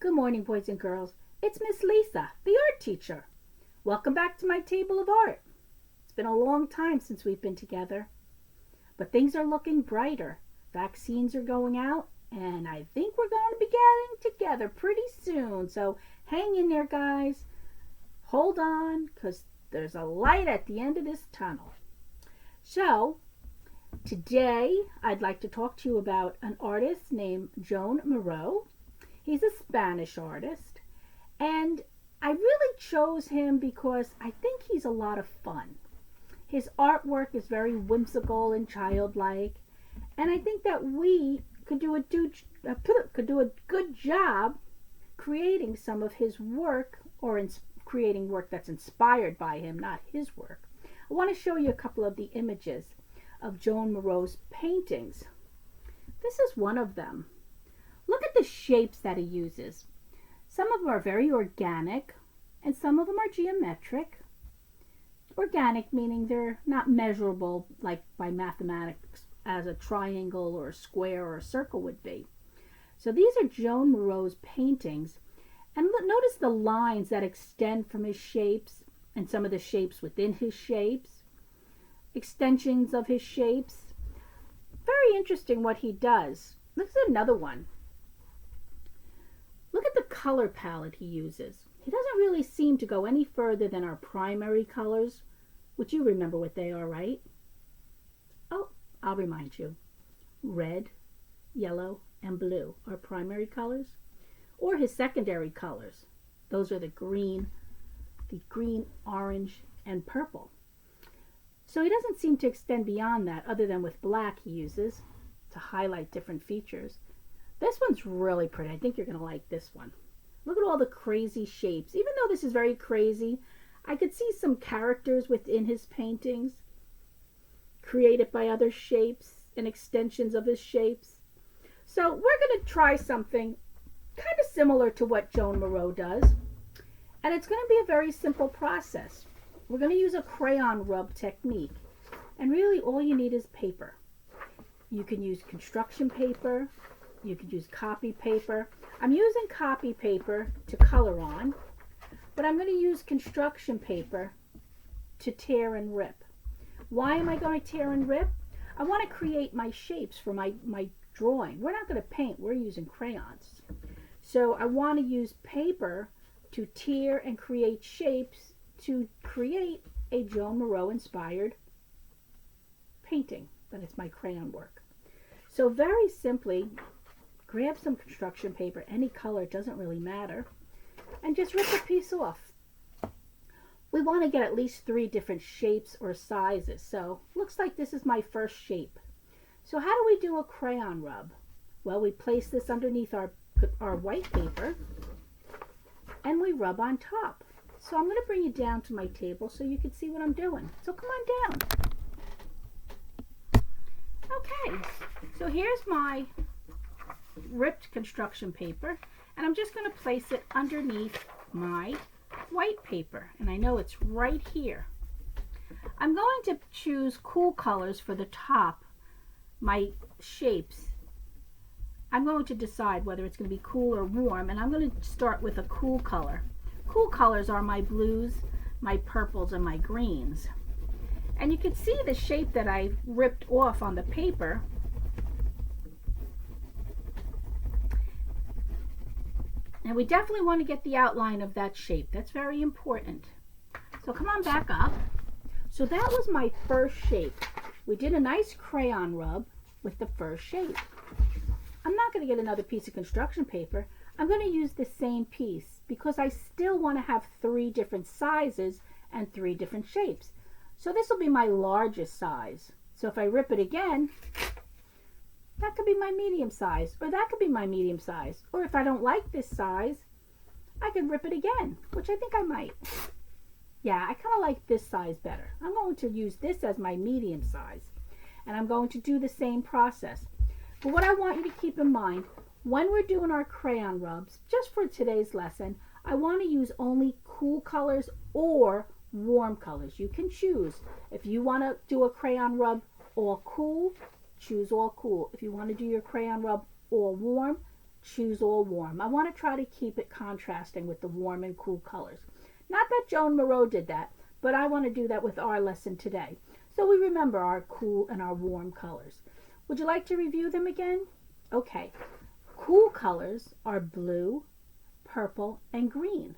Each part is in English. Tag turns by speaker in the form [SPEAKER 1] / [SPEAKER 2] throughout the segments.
[SPEAKER 1] Good morning, boys and girls. It's Miss Lisa, the art teacher. Welcome back to my table of art. It's been a long time since we've been together, but things are looking brighter. Vaccines are going out, and I think we're going to be getting together pretty soon. So hang in there, guys. Hold on, because there's a light at the end of this tunnel. So today I'd like to talk to you about an artist named Joan Miro. He's a Spanish artist, and I really chose him because I think he's a lot of fun. His artwork is very whimsical and childlike, and I think that we could do a good job creating some of his work, or creating work that's inspired by him, not his work. I want to show you a couple of the images of Joan Miro's paintings. This is one of them. Look at the shapes that he uses. Some of them are very organic, and some of them are geometric. Organic meaning they're not measurable like by mathematics as a triangle or a square or a circle would be. So these are Joan Miro's paintings, and notice the lines that extend from his shapes and some of the shapes within his shapes, extensions of his shapes. Very interesting what he does. Look at another one. Look at the color palette he uses. He doesn't really seem to go any further than our primary colors, which you remember what they are, right? Oh, I'll remind you. Red, yellow, and blue are primary colors, or his secondary colors. Those are the green, orange, and purple. So he doesn't seem to extend beyond that, other than with black he uses to highlight different features. This one's really pretty. I think you're going to like this one. Look at all the crazy shapes. Even though this is very crazy, I could see some characters within his paintings created by other shapes and extensions of his shapes. So we're going to try something kind of similar to what Joan Miro does. And it's going to be a very simple process. We're going to use a crayon rub technique. And really all you need is paper. You can use construction paper. You could use copy paper. I'm using copy paper to color on, but I'm going to use construction paper to tear and rip. Why am I going to tear and rip? I want to create my shapes for my drawing. We're not going to paint, we're using crayons. So I want to use paper to tear and create shapes to create a Joan Miro inspired painting, but it's my crayon work. So very simply, grab some construction paper, any color, it doesn't really matter, and just rip a piece off. We want to get at least 3 different shapes or sizes, so looks like this is my first shape. So how do we do a crayon rub? Well, we place this underneath our white paper, and we rub on top. So I'm going to bring you down to my table so you can see what I'm doing. So come on down. Okay, so here's my ripped construction paper, and I'm just going to place it underneath my white paper, and I know it's right here. I'm going to choose cool colors for the top, my shapes. I'm going to decide whether it's going to be cool or warm, and I'm going to start with a cool color. Cool colors are my blues, my purples, and my greens. And you can see the shape that I ripped off on the paper. And we definitely want to get the outline of that shape. That's very important. So come on back up. So that was my first shape. We did a nice crayon rub with the first shape. I'm not going to get another piece of construction paper. I'm going to use the same piece because I still want to have 3 different sizes and 3 different shapes. So this will be my largest size. So if I rip it again, that could be my medium size, or that could be my medium size. Or if I don't like this size, I could rip it again, which I think I might. Yeah, I kind of like this size better. I'm going to use this as my medium size, and I'm going to do the same process. But what I want you to keep in mind, when we're doing our crayon rubs, just for today's lesson, I want to use only cool colors or warm colors. You can choose. If you want to do a crayon rub all cool, choose all cool. If you want to do your crayon rub all warm, choose all warm. I want to try to keep it contrasting with the warm and cool colors. Not that Joan Moreau did that, but I want to do that with our lesson today. So we remember our cool and our warm colors. Would you like to review them again? Okay. Cool colors are blue, purple, and green.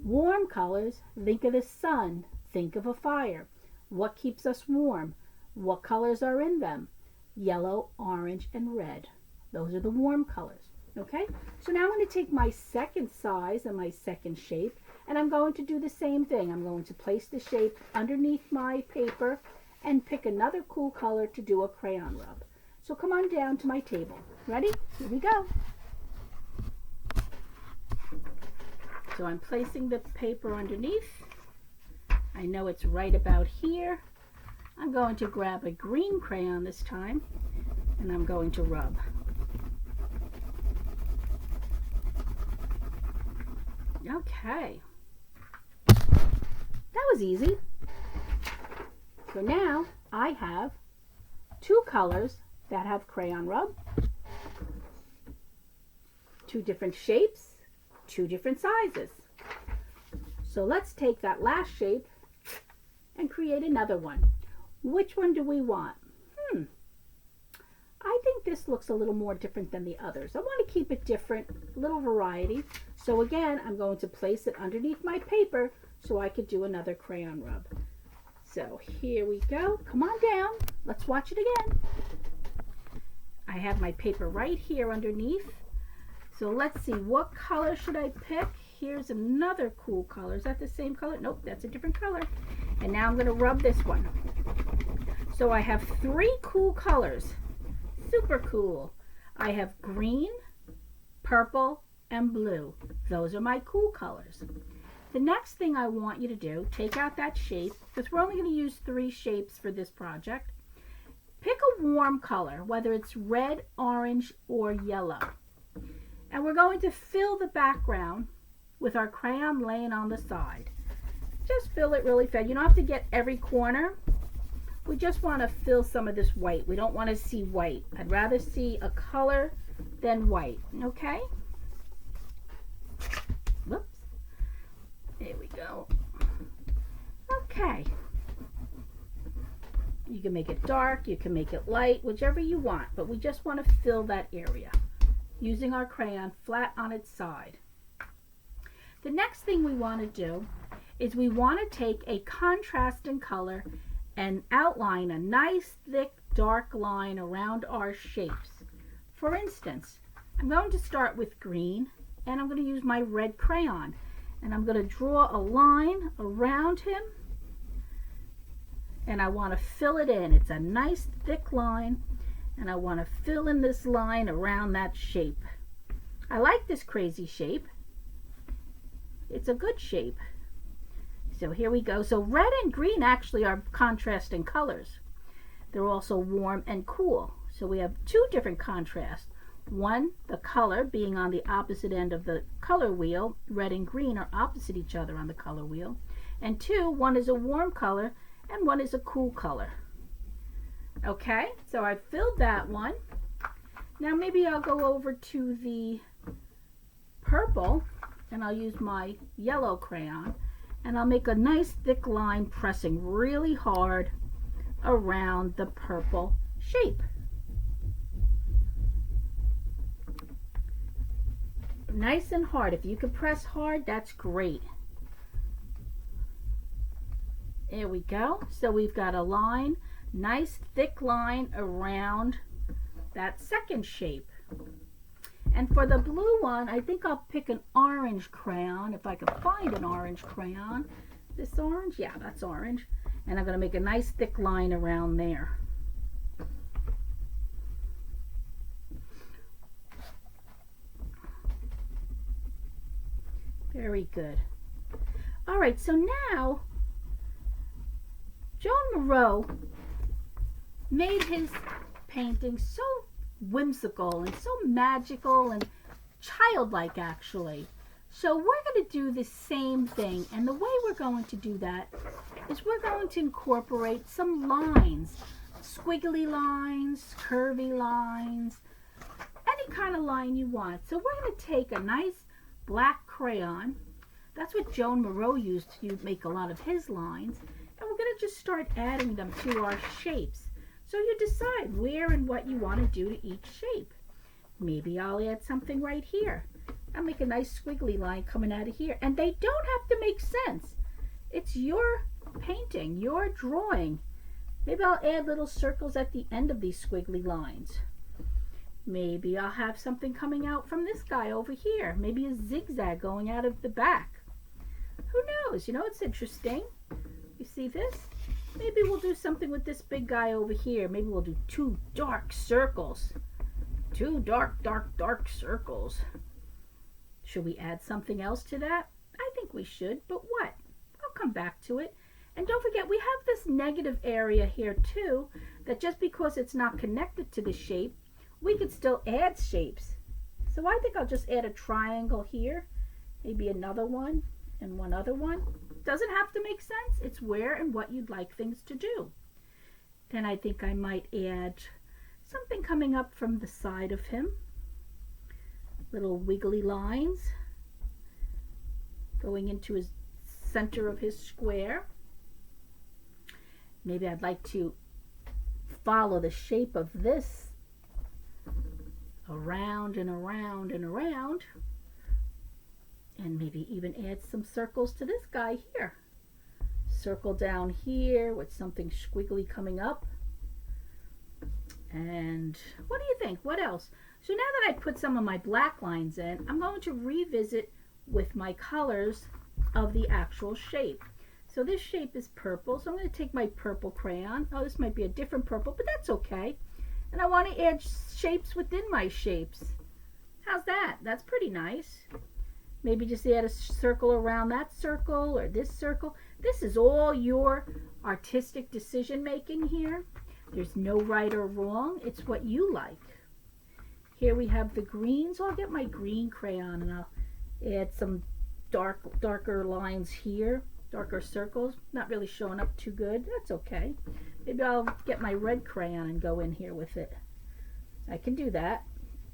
[SPEAKER 1] Warm colors, think of the sun, think of a fire. What keeps us warm? What colors are in them? Yellow, orange, and red. Those are the warm colors. Okay? So now I'm going to take my second size and my second shape, and I'm going to do the same thing. I'm going to place the shape underneath my paper and pick another cool color to do a crayon rub. So come on down to my table. Ready? Here we go. So I'm placing the paper underneath. I know it's right about here. I'm going to grab a green crayon this time, and I'm going to rub. Okay. That was easy. So now I have two colors that have crayon rub, two different shapes, two different sizes. So let's take that last shape and create another one. Which one do we want? I think this looks a little more different than the others. I want to keep it different, a little variety. So again, I'm going to place it underneath my paper so I could do another crayon rub. So here we go. Come on down. Let's watch it again. I have my paper right here underneath. So let's see, what color should I pick? Here's another cool color. Is that the same color? Nope, that's a different color. And now I'm going to rub this one. So I have three cool colors. Super cool. I have green, purple, and blue. Those are my cool colors. The next thing I want you to do, take out that shape, because we're only going to use three shapes for this project. Pick a warm color, whether it's red, orange, or yellow. And we're going to fill the background with our crayon laying on the side. Just fill it really fast. You don't have to get every corner. We just want to fill some of this white. We don't want to see white. I'd rather see a color than white. Okay? Whoops. There we go. Okay. You can make it dark, you can make it light, whichever you want, but we just want to fill that area using our crayon flat on its side. The next thing we want to do is we want to take a contrasting color and outline a nice thick dark line around our shapes. For instance, I'm going to start with green, and I'm going to use my red crayon, and I'm going to draw a line around him, and I want to fill it in. It's a nice thick line, and I want to fill in this line around that shape. I like this crazy shape. It's a good shape. So here we go. So red and green actually are contrasting colors. They're also warm and cool. So we have two different contrasts. One, the color being on the opposite end of the color wheel. Red and green are opposite each other on the color wheel. And two, one is a warm color and one is a cool color. Okay, so I filled that one. Now maybe I'll go over to the purple, and I'll use my yellow crayon, and I'll make a nice thick line pressing really hard around the purple shape. Nice and hard. If you can press hard, that's great. There we go. So we've got a line, nice thick line around that second shape. And for the blue one, I think I'll pick an orange crayon, if I can find an orange crayon. This orange? Yeah, that's orange. And I'm going to make a nice thick line around there. Very good. All right, so now Joan Moreau made his painting so whimsical and so magical and childlike, actually. So we're going to do the same thing, and the way we're going to do that is we're going to incorporate some lines, squiggly lines, curvy lines, any any kind of line you want. So we're going to take a nice black crayon. That's what Joan Moreau used to make a lot of his lines. And we're going to just start adding them to our shapes. So you decide where and what you want to do to each shape. Maybe I'll add something right here. I'll make a nice squiggly line coming out of here. And they don't have to make sense. It's your painting, your drawing. Maybe I'll add little circles at the end of these squiggly lines. Maybe I'll have something coming out from this guy over here. Maybe a zigzag going out of the back. Who knows? You know, it's interesting. You see this? Maybe we'll do something with this big guy over here. Maybe we'll do two dark circles. Two dark, dark, dark circles. Should we add something else to that? I think we should, but what? I'll come back to it. And don't forget, we have this negative area here too, that just because it's not connected to the shape, we could still add shapes. So I think I'll just add a triangle here, maybe another one, and one other one. Doesn't have to make sense. It's where and what you'd like things to do. Then I think I might add something coming up from the side of him. Little wiggly lines going into his center of his square. Maybe I'd like to follow the shape of this around and around and around. And maybe even add some circles to this guy here. Circle down here with something squiggly coming up. And what do you think? What else? So now that I put some of my black lines in, I'm going to revisit with my colors of the actual shape. So this shape is purple, so I'm going to take my purple crayon. Oh, this might be a different purple, but that's okay. And I want to add shapes within my shapes. How's that? That's pretty nice. Maybe just add a circle around that circle or this circle. This is all your artistic decision making here. There's no right or wrong. It's what you like. Here we have the green, so I'll get my green crayon and I'll add some darker lines here, darker circles. Not really showing up too good. That's okay. Maybe I'll get my red crayon and go in here with it. I can do that.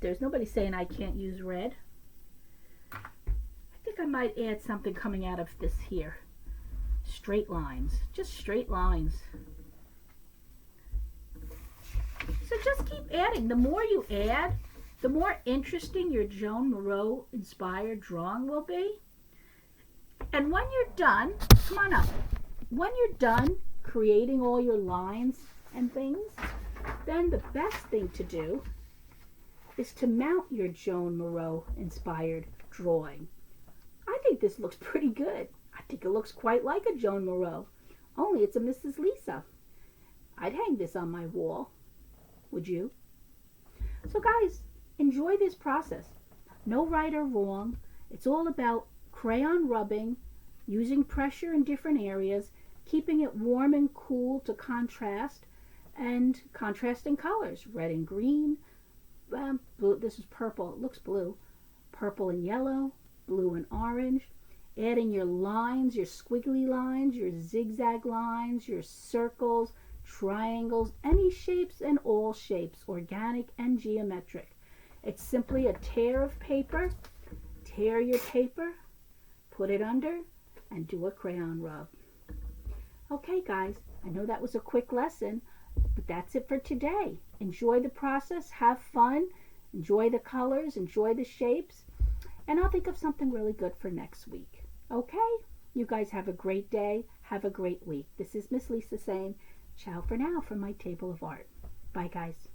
[SPEAKER 1] There's nobody saying I can't use red. I think I might add something coming out of this here. Straight lines, just straight lines. So just keep adding. The more you add, the more interesting your Joan Moreau inspired drawing will be. And when you're done, come on up. When you're done creating all your lines and things, then the best thing to do is to mount your Joan Moreau inspired drawing. I think this looks pretty good. I think it looks quite like a Joan Moreau, only it's a Mrs. Lisa. I'd hang this on my wall. Would you? So guys, enjoy this process. No right or wrong. It's all about crayon rubbing, using pressure in different areas, keeping it warm and cool to contrast, and contrasting colors, red and green. Blue, this is purple, it looks blue. Purple and yellow, blue and orange. Adding your lines, your squiggly lines, your zigzag lines, your circles, triangles, any shapes and all shapes, organic and geometric. It's simply a tear of paper. Tear your paper, put it under, and do a crayon rub. Okay guys, I know that was a quick lesson, but that's it for today. Enjoy the process, have fun, enjoy the colors, enjoy the shapes, and I'll think of something really good for next week. Okay? You guys have a great day, have a great week. This is Miss Lisa saying ciao for now from my table of art. Bye guys.